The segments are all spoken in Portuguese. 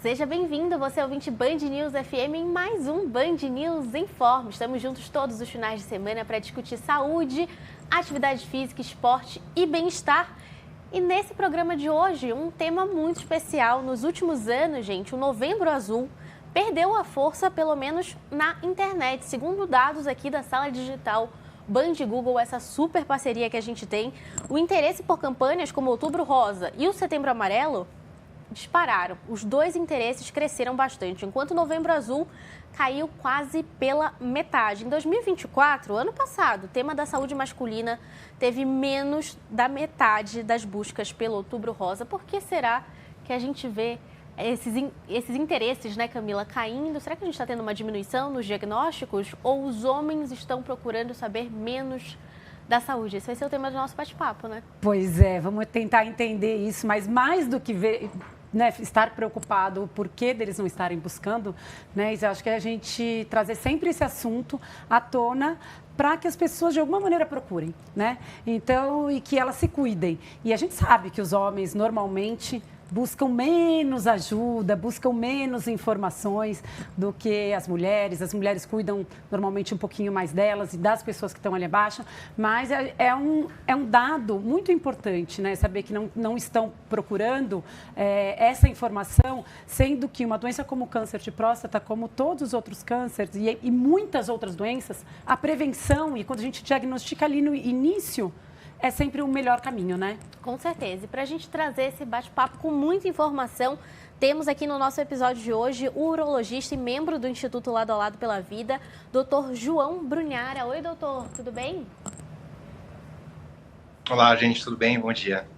Seja bem-vindo, você é ouvinte Band News FM em mais um Band News Informe. Estamos juntos todos os finais de semana para discutir saúde, atividade física, esporte e bem-estar. E nesse programa de hoje, um tema muito especial. Nos últimos anos, gente, o Novembro Azul perdeu a força, pelo menos na internet. Segundo dados aqui da Sala Digital Band Google, essa super parceria que a gente tem, o interesse por campanhas como Outubro Rosa e o Setembro Amarelo dispararam. Os dois interesses cresceram bastante, enquanto o Novembro Azul caiu quase pela metade. Em 2024, ano passado, o tema da saúde masculina teve menos da metade das buscas pelo Outubro Rosa. Por que será que a gente vê esses interesses, né, Camila, caindo? Será que a gente está tendo uma diminuição nos diagnósticos ou os homens estão procurando saber menos da saúde? Esse vai ser o tema do nosso bate-papo, né? Pois é, vamos tentar entender isso, mas mais do que ver, né, estar preocupado, o porquê deles não estarem buscando, né, eu acho que a gente trazer sempre esse assunto à tona para que as pessoas de alguma maneira procurem, né? Então, e que elas se cuidem. E a gente sabe que os homens normalmente buscam menos ajuda, buscam menos informações do que as mulheres. As mulheres cuidam normalmente um pouquinho mais delas e das pessoas que estão ali abaixo, mas é um dado muito importante, né? Saber que não estão procurando essa informação, sendo que uma doença como o câncer de próstata, como todos os outros cânceres e muitas outras doenças, a prevenção, e quando a gente diagnostica ali no início, é sempre o melhor caminho, né? Com certeza. E para a gente trazer esse bate-papo com muita informação, temos aqui no nosso episódio de hoje o urologista e membro do Instituto Lado a Lado pela Vida, Dr. João Brunhara. Oi, doutor, tudo bem? Olá, gente, tudo bem? Bom dia.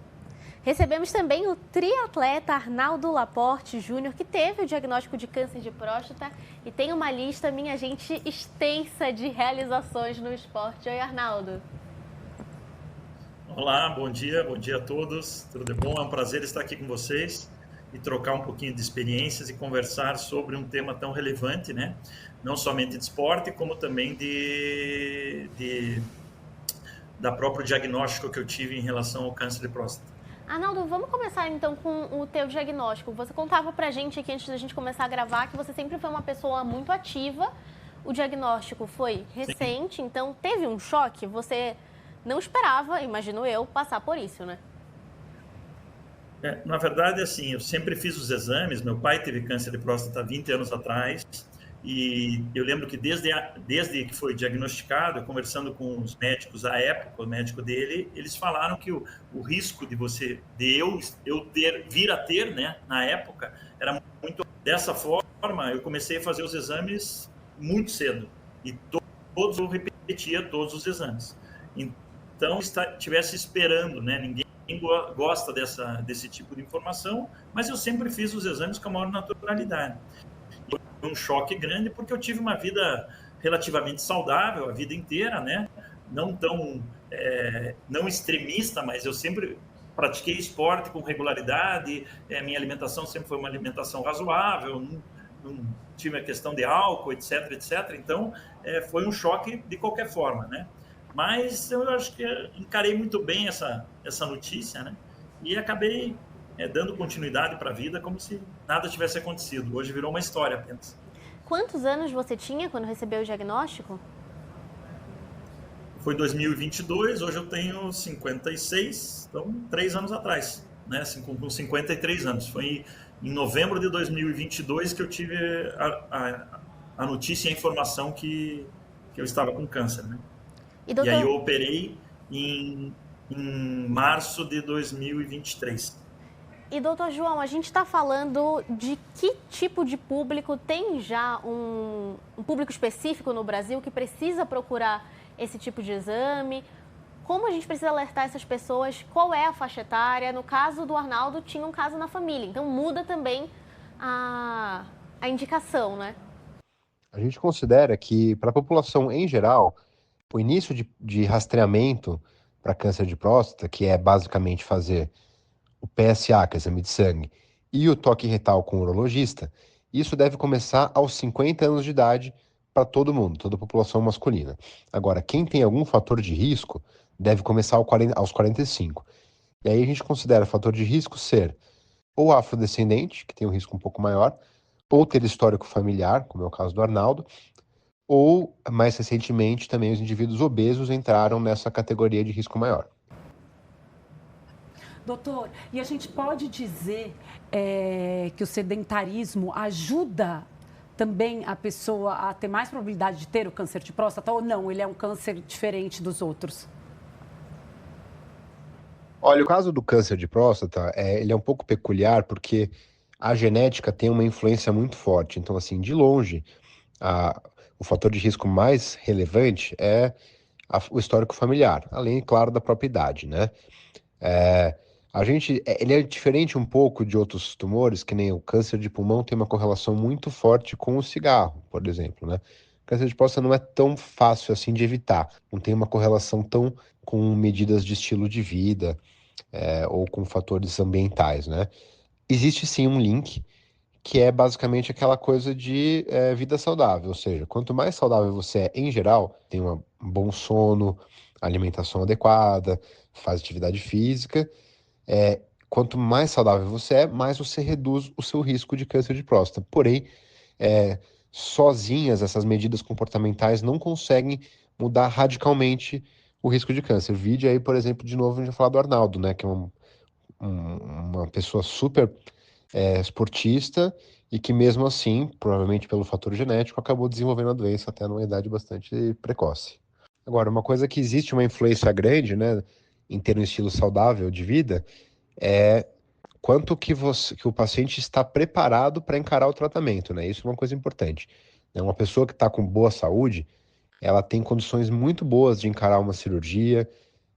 Recebemos também o triatleta Arnaldo Laporte Júnior, que teve o diagnóstico de câncer de próstata e tem uma lista, minha gente, extensa de realizações no esporte. Oi, Arnaldo. Olá, bom dia a todos, tudo bom? É um prazer estar aqui com vocês e trocar um pouquinho de experiências e conversar sobre um tema tão relevante, né? Não somente de esporte, como também da próprio diagnóstico que eu tive em relação ao câncer de próstata. Arnaldo, vamos começar então com o teu diagnóstico. Você contava pra gente aqui antes da gente começar a gravar que você sempre foi uma pessoa muito ativa. O diagnóstico foi recente, sim. Então teve um choque? Você não esperava, imagino eu, passar por isso, né? Na verdade, assim, eu sempre fiz os exames. Meu pai teve câncer de próstata há 20 anos atrás e eu lembro que desde que foi diagnosticado, conversando com os médicos à época, o médico dele, eles falaram que o risco de eu vir a ter, né, na época, era muito. Dessa forma, eu comecei a fazer os exames muito cedo e eu repetia todos os exames. Então, estivesse esperando, né? Ninguém gosta desse tipo de informação, mas eu sempre fiz os exames com a maior naturalidade. Foi um choque grande porque eu tive uma vida relativamente saudável a vida inteira, né? Não extremista, mas eu sempre pratiquei esporte com regularidade, minha alimentação sempre foi uma alimentação razoável, não tive a questão de álcool, etc, etc. Então, foi um choque de qualquer forma, né? Mas eu acho que encarei muito bem essa notícia, né? E acabei dando continuidade para a vida como se nada tivesse acontecido. Hoje virou uma história apenas. Quantos anos você tinha quando recebeu o diagnóstico? Foi 2022, hoje eu tenho 56, então 3 anos atrás, né? Com 53 anos. Foi em novembro de 2022 que eu tive a notícia e a informação que eu estava com câncer, né? E aí eu operei em março de 2023. E, doutor João, a gente está falando de que tipo de público? Tem já um público específico no Brasil que precisa procurar esse tipo de exame? Como a gente precisa alertar essas pessoas? Qual é a faixa etária? No caso do Arnaldo, tinha um caso na família, então muda também a indicação, né? A gente considera que, para a população em geral, o início de rastreamento para câncer de próstata, que é basicamente fazer o PSA, que é o exame de sangue, e o toque retal com o urologista, isso deve começar aos 50 anos de idade para todo mundo, toda a população masculina. Agora, quem tem algum fator de risco deve começar aos 45. E aí a gente considera fator de risco ser ou afrodescendente, que tem um risco um pouco maior, ou ter histórico familiar, como é o caso do Arnaldo, ou, mais recentemente, também os indivíduos obesos entraram nessa categoria de risco maior. Doutor, e a gente pode dizer que o sedentarismo ajuda também a pessoa a ter mais probabilidade de ter o câncer de próstata ou não? Ele é um câncer diferente dos outros? Olha, o caso do câncer de próstata, ele é um pouco peculiar porque a genética tem uma influência muito forte. Então, assim, de longe, o fator de risco mais relevante é o histórico familiar, além, claro, da própria idade, né? Ele é diferente um pouco de outros tumores, que nem o câncer de pulmão tem uma correlação muito forte com o cigarro, por exemplo, né? O câncer de próstata não é tão fácil assim de evitar, não tem uma correlação tão com medidas de estilo de vida, ou com fatores ambientais, né? Existe sim um link, que é basicamente aquela coisa de vida saudável, ou seja, quanto mais saudável você é em geral, tem um bom sono, alimentação adequada, faz atividade física, quanto mais saudável você é, mais você reduz o seu risco de câncer de próstata. Porém, sozinhas essas medidas comportamentais não conseguem mudar radicalmente o risco de câncer. Vide aí, por exemplo, de novo a gente vai falar do Arnaldo, né, que é uma pessoa super esportista e que mesmo assim, provavelmente pelo fator genético, acabou desenvolvendo a doença até numa idade bastante precoce. Agora, uma coisa que existe uma influência grande, né, em ter um estilo saudável de vida, é quanto que o paciente está preparado para encarar o tratamento, né? Isso é uma coisa importante. Uma pessoa que está com boa saúde, ela tem condições muito boas de encarar uma cirurgia,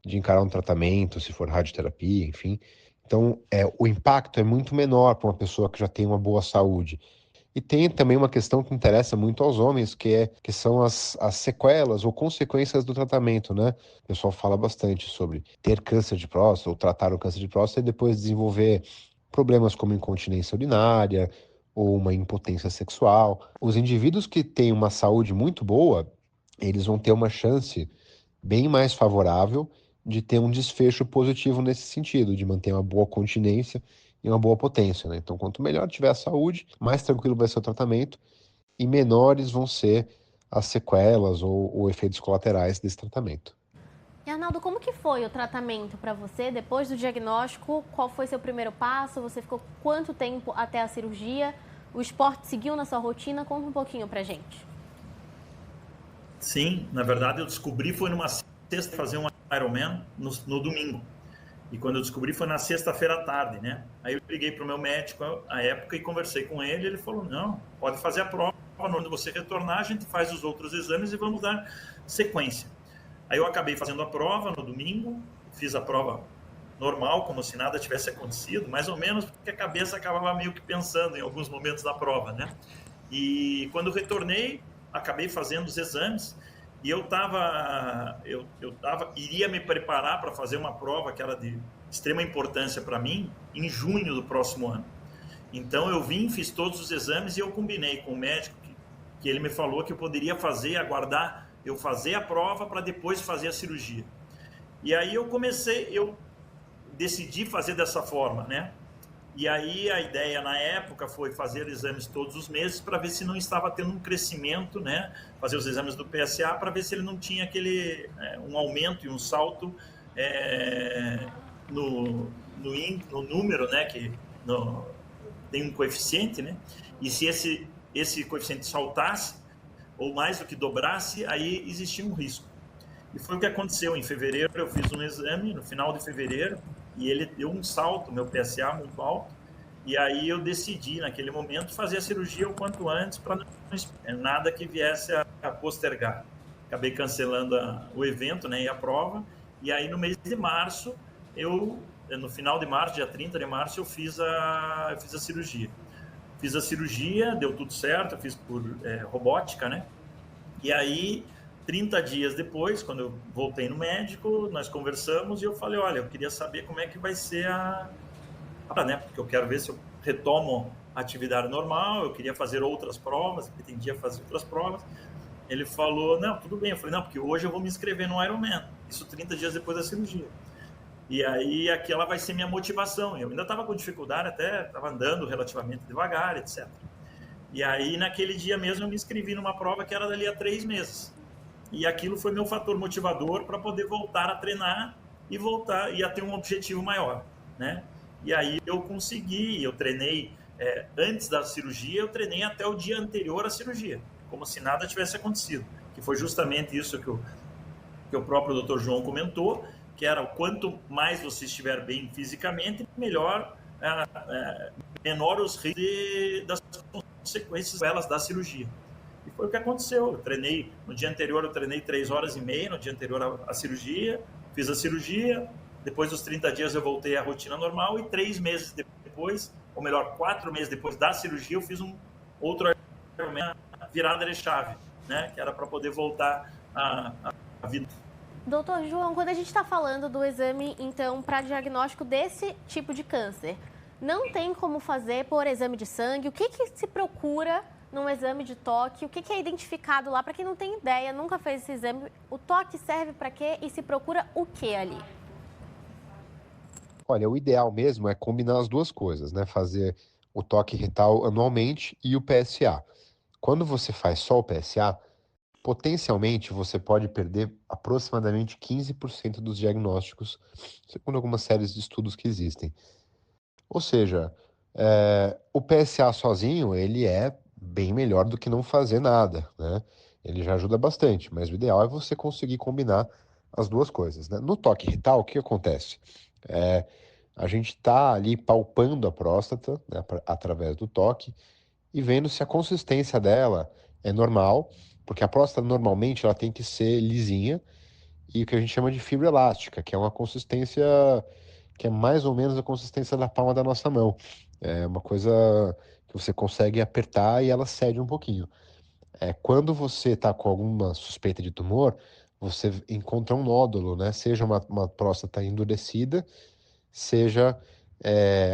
de encarar um tratamento, se for radioterapia, enfim. Então, o impacto é muito menor para uma pessoa que já tem uma boa saúde. E tem também uma questão que interessa muito aos homens, que são as sequelas ou consequências do tratamento, né? O pessoal fala bastante sobre ter câncer de próstata ou tratar o câncer de próstata e depois desenvolver problemas como incontinência urinária ou uma impotência sexual. Os indivíduos que têm uma saúde muito boa, eles vão ter uma chance bem mais favorável de ter um desfecho positivo nesse sentido, de manter uma boa continência e uma boa potência, né? Então, quanto melhor tiver a saúde, mais tranquilo vai ser o tratamento e menores vão ser as sequelas ou efeitos colaterais desse tratamento. E Arnaldo, como que foi o tratamento para você depois do diagnóstico? Qual foi seu primeiro passo? Você ficou quanto tempo até a cirurgia? O esporte seguiu na sua rotina? Conta um pouquinho pra gente. Sim, na verdade eu descobri foi numa sexta fazer um Ironman no domingo. E quando eu descobri foi na sexta-feira à tarde, né? Aí eu liguei para o meu médico à época e conversei com ele. Ele falou, não, pode fazer a prova. Quando você retornar, a gente faz os outros exames e vamos dar sequência. Aí eu acabei fazendo a prova no domingo, fiz a prova normal, como se nada tivesse acontecido, mais ou menos, porque a cabeça acabava meio que pensando em alguns momentos da prova, né? E quando retornei, acabei fazendo os exames e iria me preparar para fazer uma prova que era de extrema importância para mim em junho do próximo ano. Então eu fiz todos os exames e eu combinei com o médico que ele me falou que eu poderia aguardar eu fazer a prova para depois fazer a cirurgia. E aí eu decidi fazer dessa forma, né? E aí a ideia na época foi fazer exames todos os meses para ver se não estava tendo um crescimento, né? Fazer os exames do PSA para ver se ele não tinha um aumento e um salto no número, né? Tem um coeficiente, né? E se esse coeficiente saltasse ou mais do que dobrasse, aí existia um risco. E foi o que aconteceu. Em fevereiro eu fiz um exame, no final de fevereiro, e ele deu um salto, meu PSA muito alto, e aí eu decidi, naquele momento, fazer a cirurgia o quanto antes, para não nada que viesse a postergar. Acabei cancelando o evento, né, e a prova, e aí no mês de março, no final de março, dia 30 de março, eu fiz a cirurgia. Fiz a cirurgia, deu tudo certo, eu fiz por robótica, né, e aí 30 dias depois, quando eu voltei no médico, nós conversamos e eu falei, olha, eu queria saber como é que vai ser né? Porque eu quero ver se eu retomo a atividade normal, eu queria fazer outras provas, pretendia fazer outras provas. Ele falou, não, tudo bem. Eu falei, não, porque hoje eu vou me inscrever no Ironman, isso 30 dias depois da cirurgia. E aí aquela vai ser minha motivação. Eu ainda estava com dificuldade, até estava andando relativamente devagar, etc. E aí naquele dia mesmo eu me inscrevi numa prova que era dali a 3 meses. E aquilo foi meu fator motivador para poder voltar a treinar e voltar e a ter um objetivo maior, né? E aí eu consegui, eu treinei antes da cirurgia, eu treinei até o dia anterior à cirurgia, como se nada tivesse acontecido, que foi justamente isso que o próprio Dr. João comentou, que era quanto mais você estiver bem fisicamente, melhor, menor os riscos das consequências da cirurgia. E foi o que aconteceu. Eu treinei, no dia anterior eu treinei 3 horas e meia, no dia anterior à cirurgia, fiz a cirurgia, depois dos 30 dias eu voltei à rotina normal e 3 meses depois, ou melhor, 4 meses depois da cirurgia, eu fiz um outro virada de chave, né? Que era para poder voltar à vida. Doutor João, quando a gente está falando do exame, então, para diagnóstico desse tipo de câncer, não tem como fazer por exame de sangue? O que se procura num exame de toque? O que é identificado lá? Para quem não tem ideia, nunca fez esse exame, o toque serve para quê e se procura o que ali? Olha, o ideal mesmo é combinar as duas coisas, né? Fazer o toque retal anualmente e o PSA. Quando você faz só o PSA, potencialmente você pode perder aproximadamente 15% dos diagnósticos, segundo algumas séries de estudos que existem. Ou seja, o PSA sozinho, ele é bem melhor do que não fazer nada, né? Ele já ajuda bastante, mas o ideal é você conseguir combinar as duas coisas, né? No toque retal, o que acontece? A gente está ali palpando a próstata, né, através do toque e vendo se a consistência dela é normal, porque a próstata normalmente ela tem que ser lisinha e o que a gente chama de fibra elástica, que é uma consistência que é mais ou menos a consistência da palma da nossa mão. É uma coisa que você consegue apertar e ela cede um pouquinho. Quando você está com alguma suspeita de tumor, você encontra um nódulo, né? Seja uma próstata endurecida, seja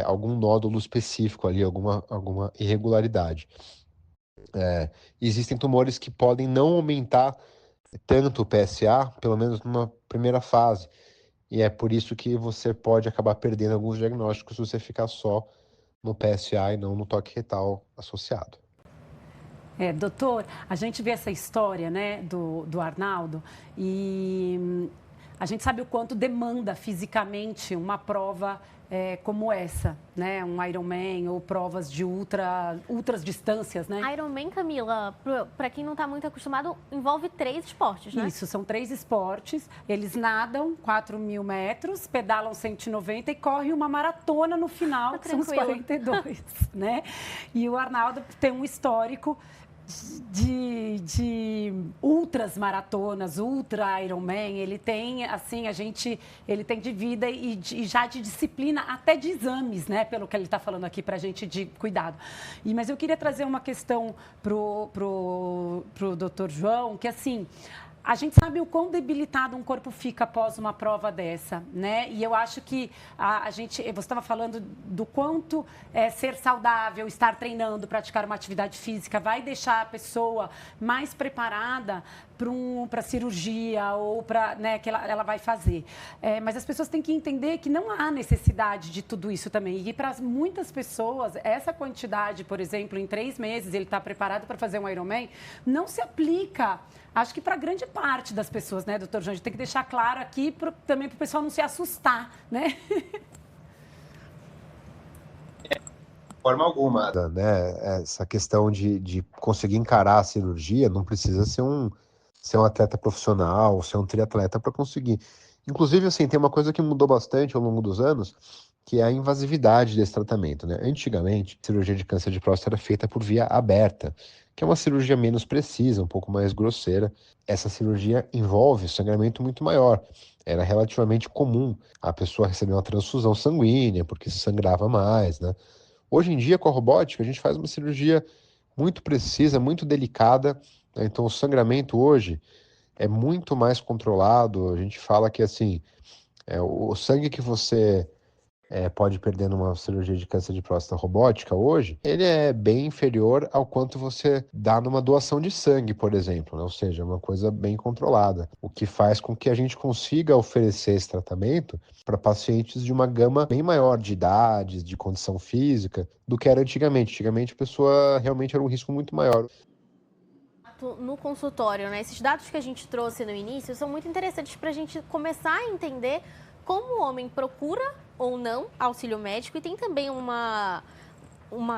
algum nódulo específico ali, alguma irregularidade. Existem tumores que podem não aumentar tanto o PSA, pelo menos numa primeira fase. E é por isso que você pode acabar perdendo alguns diagnósticos se você ficar só no PSA e não no toque retal associado. Doutor, a gente vê essa história, né, do Arnaldo e a gente sabe o quanto demanda fisicamente uma prova como essa, né, um Ironman ou provas de ultras distâncias, né? Ironman, Camila, para quem não está muito acostumado, envolve 3 esportes, né? Isso, são 3 esportes. Eles nadam 4.000 metros, pedalam 190 e correm uma maratona no final, que são os 42, né? E o Arnaldo tem um histórico de ultras maratonas, ultra Ironman, ele tem, assim, ele tem de vida e já de disciplina, até de exames, né, pelo que ele está falando aqui para a gente de cuidado. Mas eu queria trazer uma questão pro Dr. João, que assim, a gente sabe o quão debilitado um corpo fica após uma prova dessa, né? E eu acho que você estava falando do quanto ser saudável, estar treinando, praticar uma atividade física vai deixar a pessoa mais preparada para cirurgia ou para, né, que ela vai fazer. Mas as pessoas têm que entender que não há necessidade de tudo isso também. E para muitas pessoas, essa quantidade, por exemplo, em 3 meses ele está preparado para fazer um Ironman, não se aplica. Acho que para grande parte das pessoas, né, doutor João? A gente tem que deixar claro aqui também para o pessoal não se assustar, né? De forma alguma, né? Essa questão de conseguir encarar a cirurgia não precisa ser um atleta profissional, ser um triatleta para conseguir. Inclusive, assim, tem uma coisa que mudou bastante ao longo dos anos, que é a invasividade desse tratamento, né? Antigamente, a cirurgia de câncer de próstata era feita por via aberta, que é uma cirurgia menos precisa, um pouco mais grosseira. Essa cirurgia envolve sangramento muito maior. Era relativamente comum a pessoa receber uma transfusão sanguínea, porque se sangrava mais, né? Hoje em dia, com a robótica, a gente faz uma cirurgia muito precisa, muito delicada, né? Então, o sangramento hoje é muito mais controlado. A gente fala que, assim, o sangue que você pode perder numa cirurgia de câncer de próstata robótica hoje, ele é bem inferior ao quanto você dá numa doação de sangue, por exemplo, né? Ou seja, uma coisa bem controlada, o que faz com que a gente consiga oferecer esse tratamento para pacientes de uma gama bem maior de idades, de condição física, do que era antigamente. Antigamente a pessoa realmente era um risco muito maior. No consultório, né? Esses dados que a gente trouxe no início são muito interessantes para a gente começar a entender como o homem procura ou não auxílio médico. E tem também uma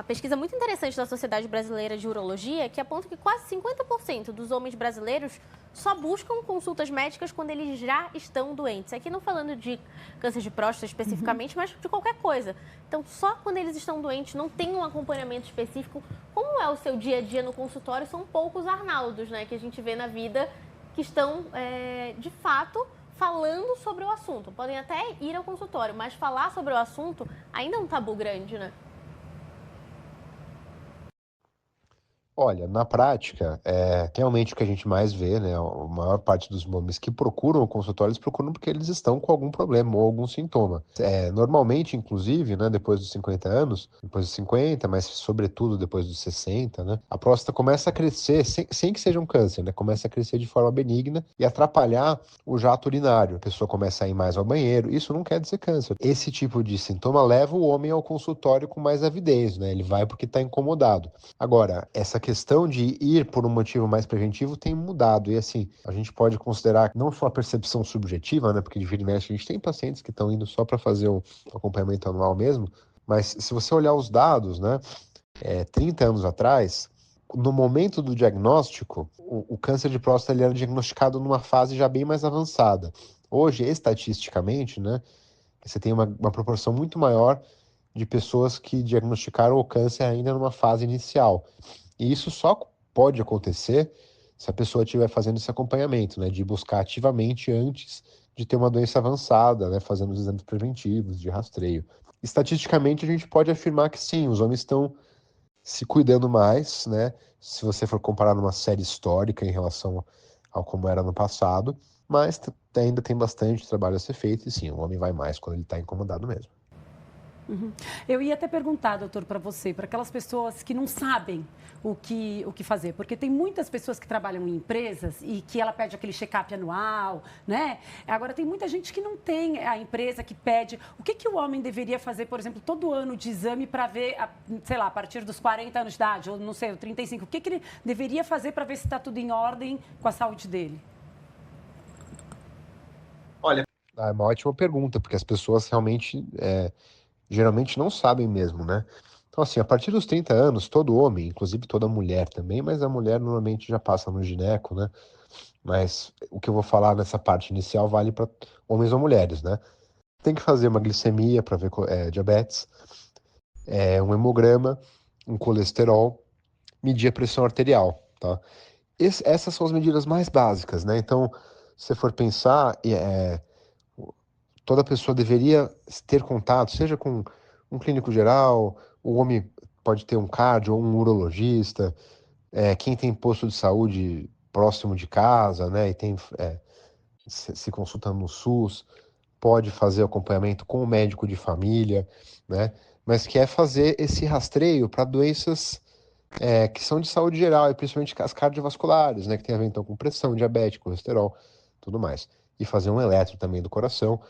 pesquisa muito interessante da Sociedade Brasileira de Urologia que aponta que quase 50% dos homens brasileiros só buscam consultas médicas quando eles já estão doentes. Aqui não falando de câncer de próstata especificamente, mas de qualquer coisa. Então, só quando eles estão doentes, não tem um acompanhamento específico. Como é o seu dia a dia no consultório? São poucos Arnaldos, né, que a gente vê na vida que estão, de fato, falando sobre o assunto. Podem até ir ao consultório, mas falar sobre o assunto ainda é um tabu grande, né? Olha, na prática, realmente o que a gente mais vê, né? A maior parte dos homens que procuram o consultório, eles procuram porque eles estão com algum problema ou algum sintoma. Normalmente, inclusive, né, depois dos 50 anos, depois dos 50, mas sobretudo depois dos 60, né? A próstata começa a crescer, sem que seja um câncer, né? Começa a crescer de forma benigna e atrapalhar o jato urinário. A pessoa começa a ir mais ao banheiro. Isso não quer dizer câncer. Esse tipo de sintoma leva o homem ao consultório com mais avidez, né? Ele vai porque está incomodado. Agora, essa questão de ir por um motivo mais preventivo tem mudado. E assim, a gente pode considerar não só a percepção subjetiva, né? Porque de vira e mexe a gente tem pacientes que estão indo só para fazer o acompanhamento anual mesmo. Mas se você olhar os dados, né? 30 anos atrás, no momento do diagnóstico, o câncer de próstata ele era diagnosticado numa fase já bem mais avançada. Hoje, estatisticamente, né? Você tem uma proporção muito maior de pessoas que diagnosticaram o câncer ainda numa fase inicial. E isso só pode acontecer se a pessoa estiver fazendo esse acompanhamento, né, de buscar ativamente antes de ter uma doença avançada, né, fazendo os exames preventivos, de rastreio. Estatisticamente, a gente pode afirmar que sim, os homens estão se cuidando mais, né, se você for comparar numa série histórica em relação ao como era no passado, mas ainda tem bastante trabalho a ser feito e sim, o homem vai mais quando ele está incomodado mesmo. Eu ia até perguntar, doutor, para você, para aquelas pessoas que não sabem o que fazer, porque tem muitas pessoas que trabalham em empresas e que ela pede aquele check-up anual, né? Agora, tem muita gente que não tem a empresa que pede. O que o homem deveria fazer, por exemplo, todo ano de exame para ver, sei lá, a partir dos 40 anos de idade, ou não sei, 35, o que ele deveria fazer para ver se está tudo em ordem com a saúde dele? Olha, é uma ótima pergunta, porque as pessoas realmente geralmente não sabem mesmo, né? Então, assim, a partir dos 30 anos, todo homem, inclusive toda mulher também, mas a mulher normalmente já passa no gineco, né? Mas o que eu vou falar nessa parte inicial vale para homens ou mulheres, né? Tem que fazer uma glicemia para ver diabetes, um hemograma, um colesterol, medir a pressão arterial, tá? Essas são as medidas mais básicas, né? Então, se você for pensar, toda pessoa deveria ter contato, seja com um clínico geral, o homem pode ter um cardio ou um urologista, quem tem posto de saúde próximo de casa, né, e tem se consulta no SUS, pode fazer acompanhamento com o médico de família, né, mas quer fazer esse rastreio para doenças que são de saúde geral, e principalmente as cardiovasculares, né, que tem a ver então com pressão, diabetes, colesterol, tudo mais. E fazer um eletro também do coração.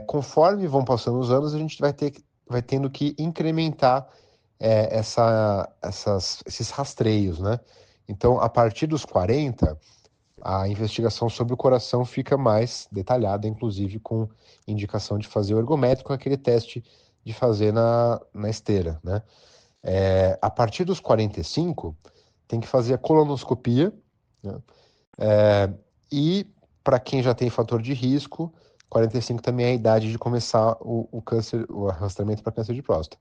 Conforme vão passando os anos, a gente vai tendo que incrementar esses rastreios, né? Então, a partir dos 40, a investigação sobre o coração fica mais detalhada, inclusive com indicação de fazer o ergométrico, aquele teste de fazer na esteira, né? A partir dos 45, tem que fazer a colonoscopia, né? E para quem já tem fator de risco, 45 também é a idade de começar o câncer, o rastreamento para câncer de próstata.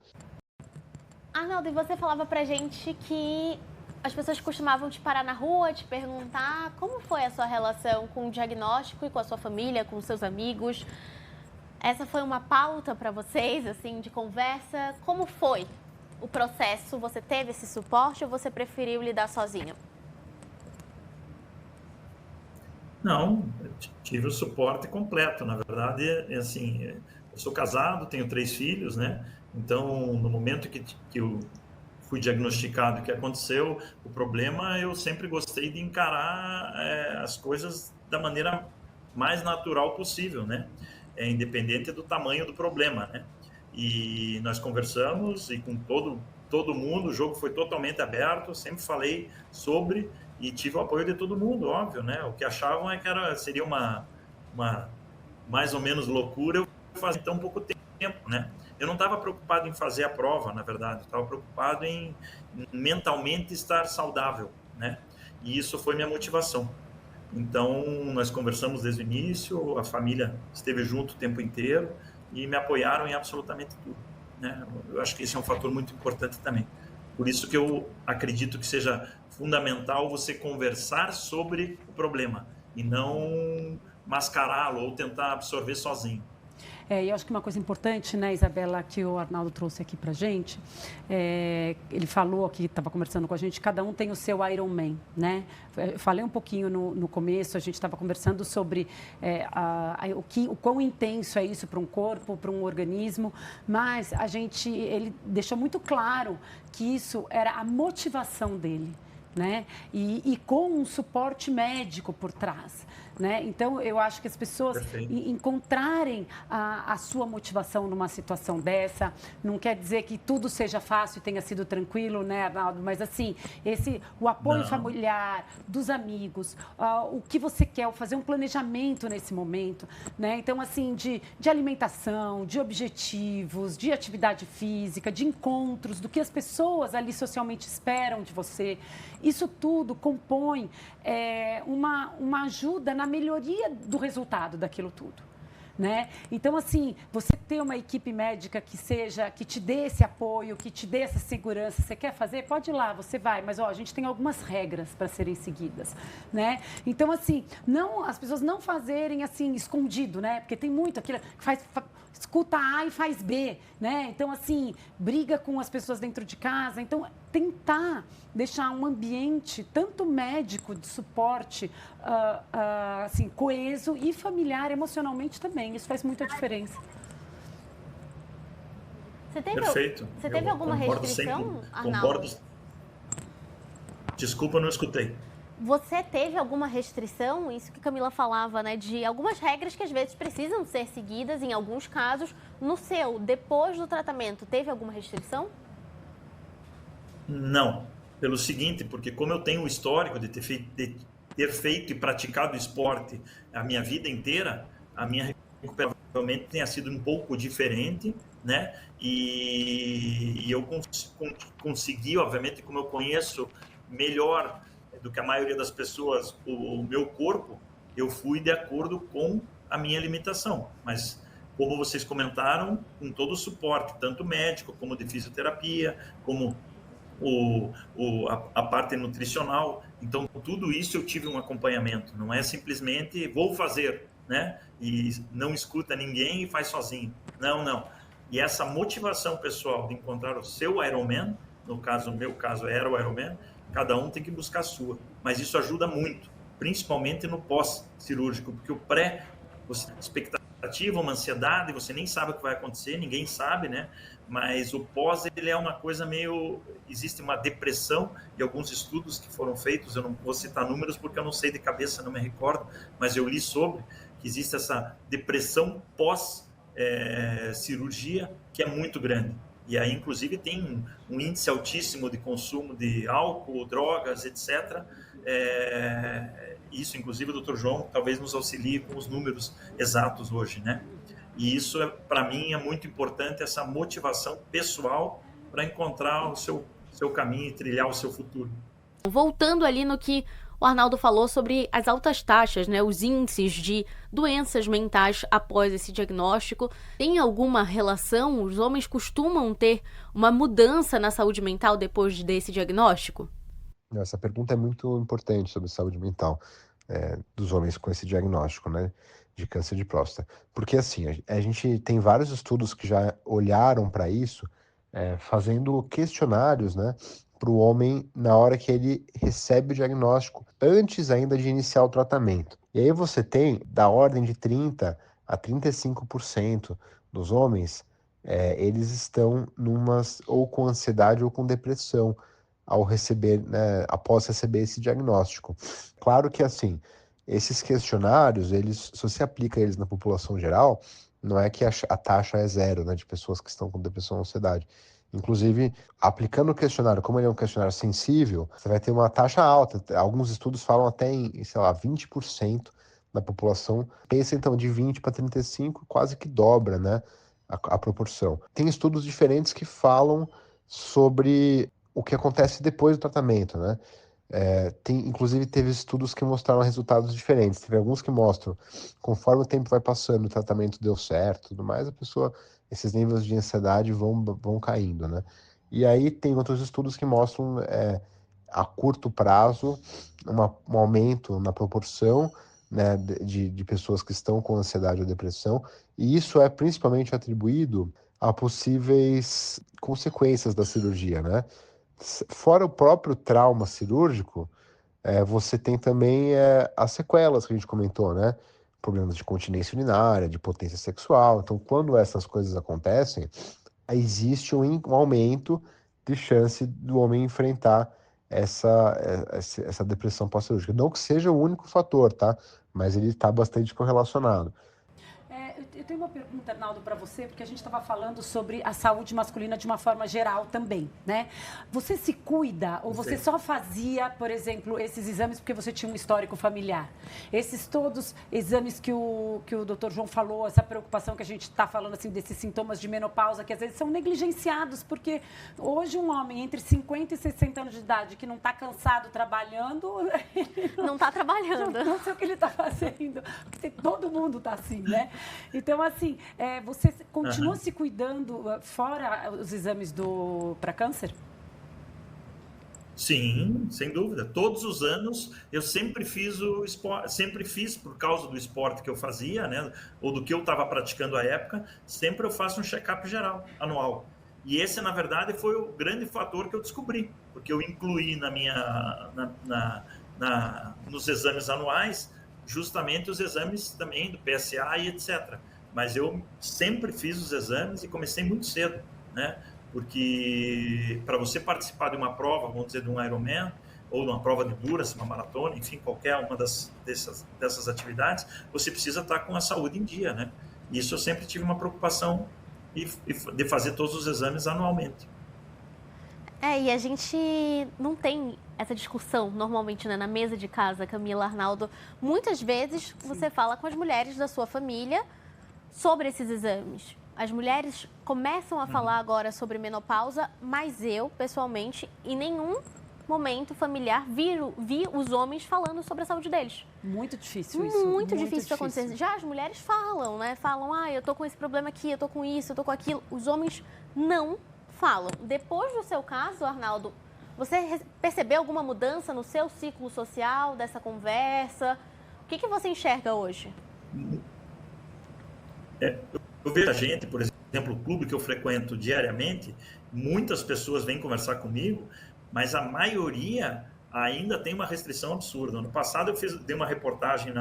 Arnaldo, e você falava pra gente que as pessoas costumavam te parar na rua, te perguntar como foi a sua relação com o diagnóstico e com a sua família, com os seus amigos. Essa foi uma pauta para vocês, assim, de conversa? Como foi o processo? Você teve esse suporte ou você preferiu lidar sozinho? Não, tive o suporte completo. Na verdade, assim, Eu sou casado, tenho 3 filhos, né? Então, no momento que eu fui diagnosticado o que aconteceu, o problema, eu sempre gostei de encarar as coisas da maneira mais natural possível, né? Independente do tamanho do problema, né? E nós conversamos e com todo mundo, o jogo foi totalmente aberto, sempre falei sobre e tive o apoio de todo mundo, óbvio, né? O que achavam é que seria uma mais ou menos loucura eu fazer tão pouco tempo, né? Eu não estava preocupado em fazer a prova, na verdade, estava preocupado em mentalmente estar saudável, né? E isso foi minha motivação. Então, nós conversamos desde o início, a família esteve junto o tempo inteiro e me apoiaram em absolutamente tudo, né? Eu acho que esse é um fator muito importante também. Por isso que eu acredito que seja fundamental você conversar sobre o problema e não mascará-lo ou tentar absorver sozinho. E eu acho que uma coisa importante, né, Isabela, que o Arnaldo trouxe aqui para a gente, ele falou aqui, estava conversando com a gente, cada um tem o seu Ironman, né? Eu falei um pouquinho no começo, a gente estava conversando sobre o quão intenso é isso para um corpo, para um organismo, mas ele deixou muito claro que isso era a motivação dele, né? E com um suporte médico por trás, né? Então, eu acho que as pessoas encontrarem a sua motivação numa situação dessa, não quer dizer que tudo seja fácil e tenha sido tranquilo, né, Arnaldo? Mas, assim, o apoio familiar, dos amigos, o que você quer, fazer um planejamento nesse momento, né? Então, assim, de alimentação, de objetivos, de atividade física, de encontros, do que as pessoas ali socialmente esperam de você. Isso tudo compõe uma ajuda na melhoria do resultado daquilo tudo, né? Então, assim, você ter uma equipe médica que te dê esse apoio, que te dê essa segurança, você quer fazer? Pode ir lá, você vai, mas a gente tem algumas regras para serem seguidas, né? Então, assim, as pessoas não fazerem assim escondido, né? Porque tem muito aquilo que escuta A e faz B, né? Então, assim, briga com as pessoas dentro de casa. Então, tentar deixar um ambiente, tanto médico, de suporte, assim, coeso e familiar, emocionalmente também. Isso faz muita diferença. Perfeito. Você teve alguma restrição, Arnaldo? Concordo. Desculpa, não escutei. Você teve alguma restrição? Isso que Camila falava, né? De algumas regras que às vezes precisam ser seguidas, em alguns casos. No seu, depois do tratamento, teve alguma restrição? Não. Pelo seguinte, porque como eu tenho o histórico de ter feito e praticado esporte a minha vida inteira, a minha recuperação provavelmente tenha sido um pouco diferente, né? E eu consegui, obviamente, como eu conheço melhor do que a maioria das pessoas o meu corpo, eu fui de acordo com a minha limitação. Mas, como vocês comentaram, com todo o suporte, tanto médico, como de fisioterapia, como a parte nutricional. Então, tudo isso eu tive um acompanhamento. Não é simplesmente vou fazer, né? E não escuta ninguém e faz sozinho. Não. E essa motivação pessoal de encontrar o seu Ironman, no meu caso era o Ironman, cada um tem que buscar a sua. Mas isso ajuda muito, principalmente no pós-cirúrgico, porque o pré, você expectativa, uma ansiedade, você nem sabe o que vai acontecer, ninguém sabe, né? Mas o pós, ele é uma coisa meio... Existe uma depressão e alguns estudos que foram feitos, eu não vou citar números porque eu não sei de cabeça, não me recordo, mas eu li sobre que existe essa depressão pós-cirurgia que é muito grande. E aí, inclusive, tem um índice altíssimo de consumo de álcool, drogas, etc. Isso, inclusive, o Dr. João talvez nos auxilie com os números exatos hoje, né? E isso, para mim, é muito importante, essa motivação pessoal para encontrar o seu caminho e trilhar o seu futuro. Voltando ali no que o Arnaldo falou sobre as altas taxas, né, os índices de doenças mentais após esse diagnóstico, tem alguma relação? Os homens costumam ter uma mudança na saúde mental depois desse diagnóstico? Essa pergunta é muito importante sobre saúde mental dos homens com esse diagnóstico, né, de câncer de próstata. Porque, assim, a gente tem vários estudos que já olharam para isso, fazendo questionários, né, para o homem na hora que ele recebe o diagnóstico, antes ainda de iniciar o tratamento. E aí você tem da ordem de 30% a 35% dos homens, eles estão ou com ansiedade ou com depressão ao receber, né, após receber esse diagnóstico. Claro que, assim, esses questionários, se você aplica eles na população geral, não é que a taxa é zero, né, de pessoas que estão com depressão ou ansiedade. Inclusive, aplicando o questionário, como ele é um questionário sensível, você vai ter uma taxa alta. Alguns estudos falam até em, sei lá, 20% da população. Pensa, então, de 20 para 35, quase que dobra, né, a proporção. Tem estudos diferentes que falam sobre o que acontece depois do tratamento, né? Inclusive, teve estudos que mostraram resultados diferentes. Teve alguns que mostram, conforme o tempo vai passando, o tratamento deu certo, tudo mais, esses níveis de ansiedade vão caindo, né? E aí tem outros estudos que mostram, a curto prazo, um aumento na proporção, né, de pessoas que estão com ansiedade ou depressão, e isso é principalmente atribuído a possíveis consequências da cirurgia, né? Fora o próprio trauma cirúrgico, você tem também as sequelas que a gente comentou, né? Problemas de continência urinária, de potência sexual. Então, quando essas coisas acontecem, existe um aumento de chance do homem enfrentar essa depressão pós-cirúrgica. Não que seja o único fator, tá? Mas ele está bastante correlacionado. Eu tenho uma pergunta, Arnaldo, para você, porque a gente estava falando sobre a saúde masculina de uma forma geral também, né? Você se cuida ou você só fazia, por exemplo, esses exames porque você tinha um histórico familiar? Esses todos exames que o Dr. João falou, essa preocupação que a gente está falando, assim, desses sintomas de menopausa, que às vezes são negligenciados, porque hoje um homem entre 50 e 60 anos de idade que não está cansado trabalhando... Não está trabalhando. Não sei o que ele está fazendo, porque todo mundo está assim, né? Então, assim, você continua se cuidando fora os exames para câncer? Sim, sem dúvida. Todos os anos eu sempre fiz o esporte, sempre fiz por causa do esporte que eu fazia, né, ou do que eu estava praticando à época, sempre eu faço um check-up geral, anual. E esse, na verdade, foi o grande fator que eu descobri, porque eu incluí nos exames anuais justamente os exames também do PSA e etc. Mas eu sempre fiz os exames e comecei muito cedo, né? Porque para você participar de uma prova, vamos dizer, de um Ironman, ou de uma prova de endurance, uma maratona, enfim, qualquer uma dessas atividades, você precisa estar com a saúde em dia, né? Isso eu sempre tive uma preocupação de fazer todos os exames anualmente. E a gente não tem essa discussão normalmente, né, na mesa de casa, Camila, Arnaldo. Muitas vezes você fala com as mulheres da sua família sobre esses exames. As mulheres começam a falar agora sobre menopausa, mas eu, pessoalmente, em nenhum momento familiar vi os homens falando sobre a saúde deles. Muito difícil isso. Muito difícil de acontecer. Já as mulheres falam, né? Falam, eu tô com esse problema aqui, eu tô com isso, eu tô com aquilo. Os homens não falam. Depois do seu caso, Arnaldo, você percebeu alguma mudança no seu ciclo social, dessa conversa? O que você enxerga hoje? Eu vejo a gente, por exemplo, o clube que eu frequento diariamente, muitas pessoas vêm conversar comigo, mas a maioria ainda tem uma restrição absurda. Ano passado eu dei uma reportagem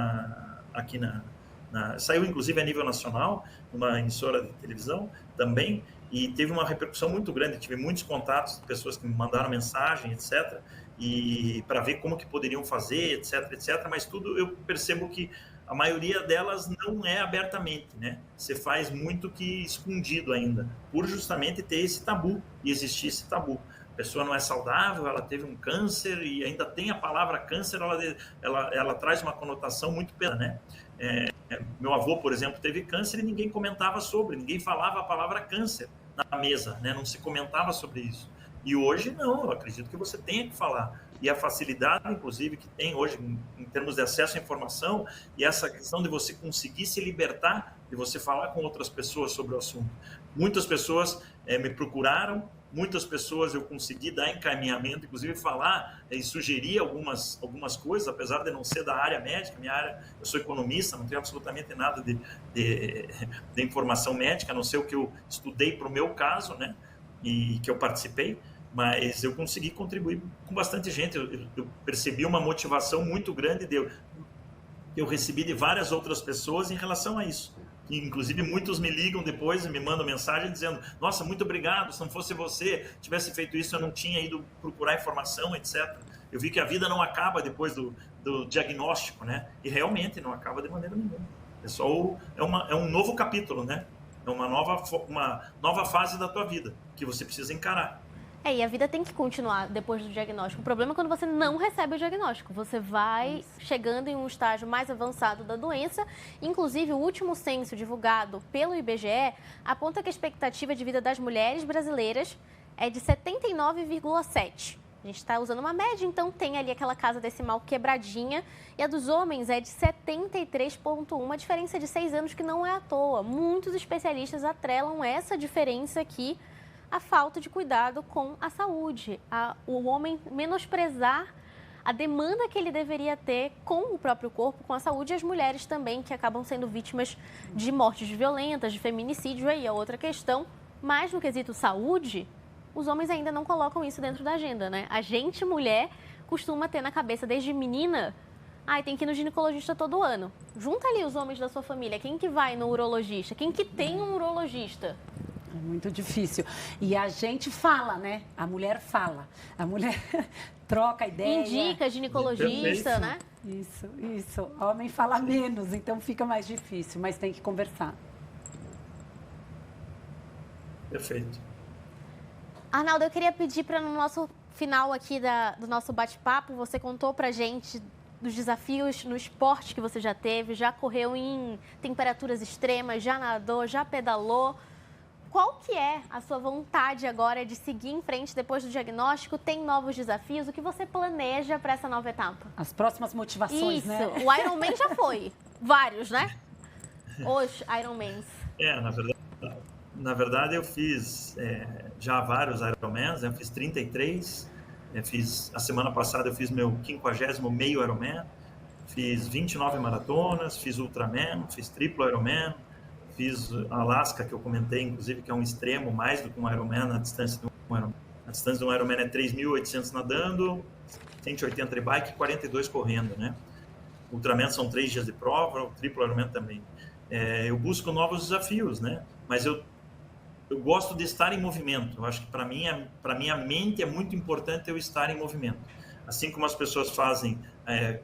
saiu inclusive a nível nacional, numa emissora de televisão também, e teve uma repercussão muito grande. Tive muitos contatos de pessoas que me mandaram mensagem, etc., e para ver como que poderiam fazer, etc., etc., mas tudo eu percebo que a maioria delas não é abertamente, né? Você faz muito que escondido ainda, por justamente ter esse tabu, e existir esse tabu. A pessoa não é saudável, ela teve um câncer, e ainda tem a palavra câncer, ela traz uma conotação muito pesada, né? Meu avô, por exemplo, teve câncer e ninguém comentava sobre, ninguém falava a palavra câncer na mesa, né? Não se comentava sobre isso. E hoje não, eu acredito que você tenha que falar. E a facilidade, inclusive, que tem hoje em termos de acesso à informação, e essa questão de você conseguir se libertar, de você falar com outras pessoas sobre o assunto. Muitas pessoas me procuraram, muitas pessoas eu consegui dar encaminhamento, inclusive falar e sugerir algumas coisas, apesar de não ser da área médica. Minha área, eu sou economista, não tenho absolutamente nada de informação médica, a não ser o que eu estudei para o meu caso, né? E que eu participei, mas eu consegui contribuir com bastante gente. Eu percebi uma motivação muito grande eu recebi de várias outras pessoas em relação a isso, que inclusive muitos me ligam depois e me mandam mensagem dizendo: nossa, muito obrigado, se não fosse você, tivesse feito isso, eu não tinha ido procurar informação, etc. Eu vi que a vida não acaba depois do diagnóstico, né? E realmente não acaba de maneira nenhuma. É um novo capítulo, né? É uma nova fase da tua vida que você precisa encarar. E a vida tem que continuar depois do diagnóstico. O problema é quando você não recebe o diagnóstico. Você vai chegando em um estágio mais avançado da doença. Inclusive, o último censo divulgado pelo IBGE aponta que a expectativa de vida das mulheres brasileiras é de 79,7. A gente está usando uma média, então tem ali aquela casa decimal quebradinha. E a dos homens é de 73,1, uma diferença de 6 anos que não é à toa. Muitos especialistas atrelam essa diferença aqui a falta de cuidado com a saúde, o homem menosprezar a demanda que ele deveria ter com o próprio corpo, com a saúde, e as mulheres também, que acabam sendo vítimas de mortes violentas, de feminicídio, aí é outra questão. Mas no quesito saúde, os homens ainda não colocam isso dentro da agenda, né? A gente, mulher, costuma ter na cabeça desde menina: tem que ir no ginecologista todo ano. Junta ali os homens da sua família, quem que vai no urologista? Quem que tem um urologista? É muito difícil. E a gente fala, né? A mulher fala. A mulher troca ideia. Indica ginecologista, né? Isso. O homem fala menos, então fica mais difícil, mas tem que conversar. Perfeito. Arnaldo, eu queria pedir para no nosso final aqui do nosso bate-papo, você contou pra gente dos desafios no esporte que você já teve, já correu em temperaturas extremas, já nadou, já pedalou. Qual que é a sua vontade agora de seguir em frente depois do diagnóstico? Tem novos desafios? O que você planeja para essa nova etapa? As próximas motivações, né? Isso, o Ironman já foi. Vários, né? Os Ironmans. Na verdade eu fiz já vários Ironmans, eu fiz 33, a semana passada eu fiz meu 50º meio Ironman, fiz 29 maratonas, fiz Ultraman, fiz triplo Ironman, fiz Alasca, que eu comentei, inclusive, que é um extremo, mais do que um Ironman na distância de um Ironman. A distância de um Ironman é 3.800 nadando, 180 de bike e 42 correndo, né? Ultraman são 3 dias de prova, o triplo Ironman também. Eu busco novos desafios, né? Mas eu gosto de estar em movimento. Eu acho que para minha mente é muito importante eu estar em movimento. Assim como as pessoas fazem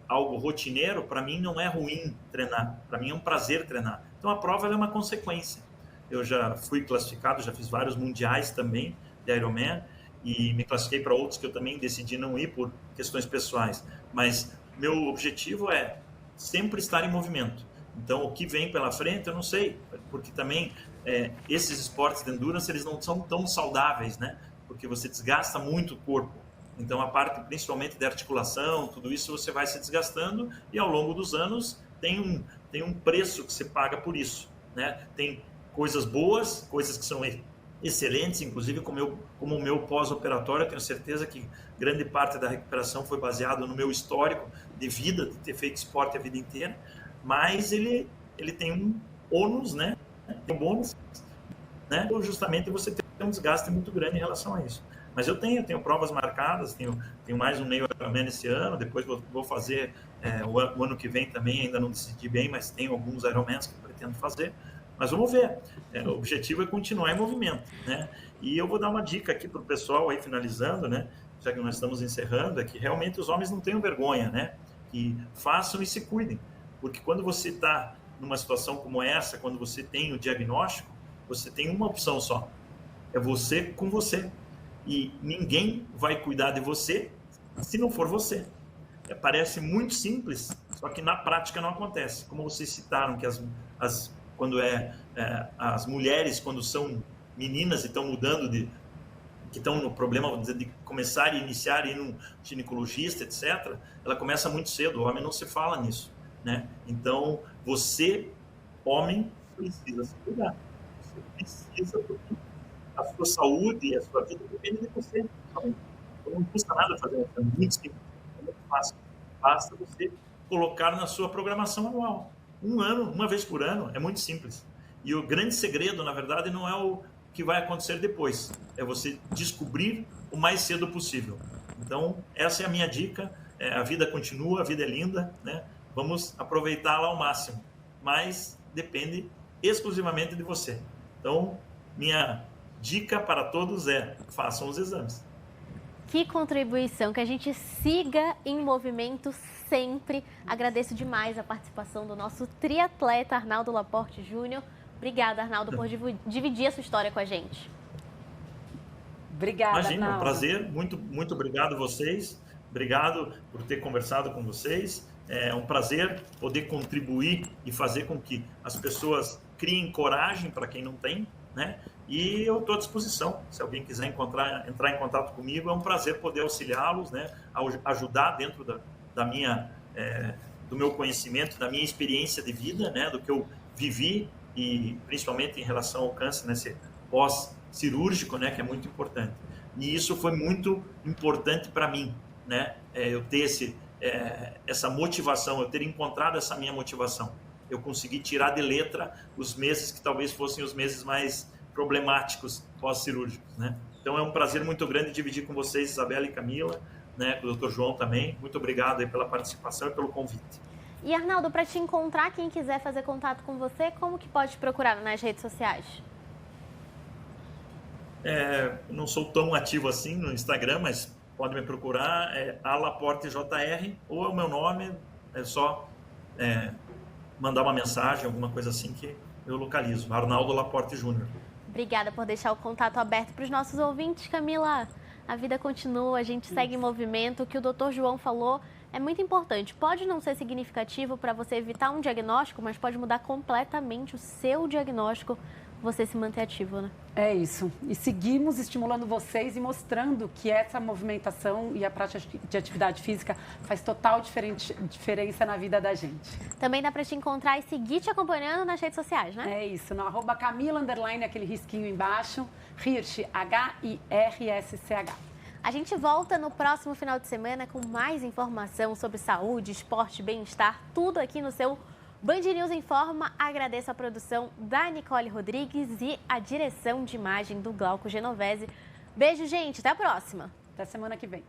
algo rotineiro, para mim não é ruim treinar, para mim é um prazer treinar. Então a prova é uma consequência. Eu já fui classificado, já fiz vários mundiais também de Ironman e me classifiquei para outros que eu também decidi não ir por questões pessoais. Mas meu objetivo é sempre estar em movimento. Então o que vem pela frente eu não sei, porque também esses esportes de endurance eles não são tão saudáveis, né? Porque você desgasta muito o corpo. Então, a parte, principalmente de articulação, tudo isso você vai se desgastando e, ao longo dos anos, tem um preço que você paga por isso, né? Tem coisas boas, coisas que são excelentes, inclusive como o meu pós-operatório, eu tenho certeza que grande parte da recuperação foi baseado no meu histórico de vida, de ter feito esporte a vida inteira, mas ele tem um ônus, né? Tem um bônus, né? Justamente você tem um desgaste muito grande em relação a isso. Mas eu tenho provas marcadas, tenho mais um meio Ironman esse ano, depois vou fazer o ano que vem também, ainda não decidi bem, mas tenho alguns Ironmans que eu pretendo fazer. Mas vamos ver, o objetivo é continuar em movimento, né? E eu vou dar uma dica aqui para o pessoal aí, finalizando, né? Já que nós estamos encerrando, é que realmente os homens não tenham vergonha, né? Que façam e se cuidem, porque quando você está numa situação como essa, quando você tem o diagnóstico, você tem uma opção só, é você com você. E ninguém vai cuidar de você se não for você. Parece muito simples, só que na prática não acontece. Como vocês citaram, que quando as mulheres, quando são meninas e estão mudando que estão no problema de começar e iniciar ir num ginecologista, etc., ela começa muito cedo, o homem não se fala nisso, né? Então, você, homem, precisa se cuidar. Você precisa, porque a sua saúde e a sua vida dependem de você. Então, não custa nada fazer isso, é muito simples, é muito fácil. Basta você colocar na sua programação anual. Um ano, uma vez por ano, é muito simples. E o grande segredo, na verdade, não é o que vai acontecer depois, é você descobrir o mais cedo possível. Então, essa é a minha dica. A vida continua, a vida é linda, né? Vamos aproveitá-la ao máximo. Mas depende exclusivamente de você. Então, minha dica para todos é: façam os exames. Que contribuição, que a gente siga em movimento sempre. Agradeço demais a participação do nosso triatleta Arnaldo Laporte Júnior. Obrigada, Arnaldo, por dividir a sua história com a gente. Obrigada, Imagina, Arnaldo. um prazer. Muito obrigado a vocês. Obrigado por ter conversado com vocês. É um prazer poder contribuir e fazer com que as pessoas criem coragem para quem não tem, né? E eu estou à disposição. Se alguém quiser entrar em contato comigo, é um prazer poder auxiliá-los, né? Ajudar dentro do meu conhecimento, da minha experiência de vida, né? Do que eu vivi e principalmente em relação ao câncer, nesse pós-cirúrgico, né? Que é muito importante. E isso foi muito importante para mim, né? Eu ter essa motivação, eu ter encontrado essa minha motivação. Eu consegui tirar de letra os meses que talvez fossem os meses mais problemáticos pós-cirúrgicos, né? Então é um prazer muito grande dividir com vocês, Isabela e Camila, né? Com o Dr. João também. Muito obrigado aí pela participação e pelo convite. E Arnaldo, para te encontrar, quem quiser fazer contato com você, como que pode procurar nas redes sociais? Não sou tão ativo assim no Instagram, mas pode me procurar, alaportejr, ou é o meu nome, é só mandar uma mensagem, alguma coisa assim que eu localizo. Arnaldo Laporte Júnior. Obrigada por deixar o contato aberto para os nossos ouvintes, Camila. A vida continua, a gente segue em movimento. O que o Dr. João falou é muito importante. Pode não ser significativo para você evitar um diagnóstico, mas pode mudar completamente o seu diagnóstico, você se manter ativo, né? É isso. E seguimos estimulando vocês e mostrando que essa movimentação e a prática de atividade física faz total diferença na vida da gente. Também dá para te encontrar e seguir te acompanhando nas redes sociais, né? É isso, no @Camila_, aquele risquinho embaixo, Hirsch, HIRSCH. A gente volta no próximo final de semana com mais informação sobre saúde, esporte, bem-estar, tudo aqui no seu Band News Informa. Agradeço a produção da Nicole Rodrigues e a direção de imagem do Glauco Genovese. Beijo, gente. Até a próxima. Até semana que vem.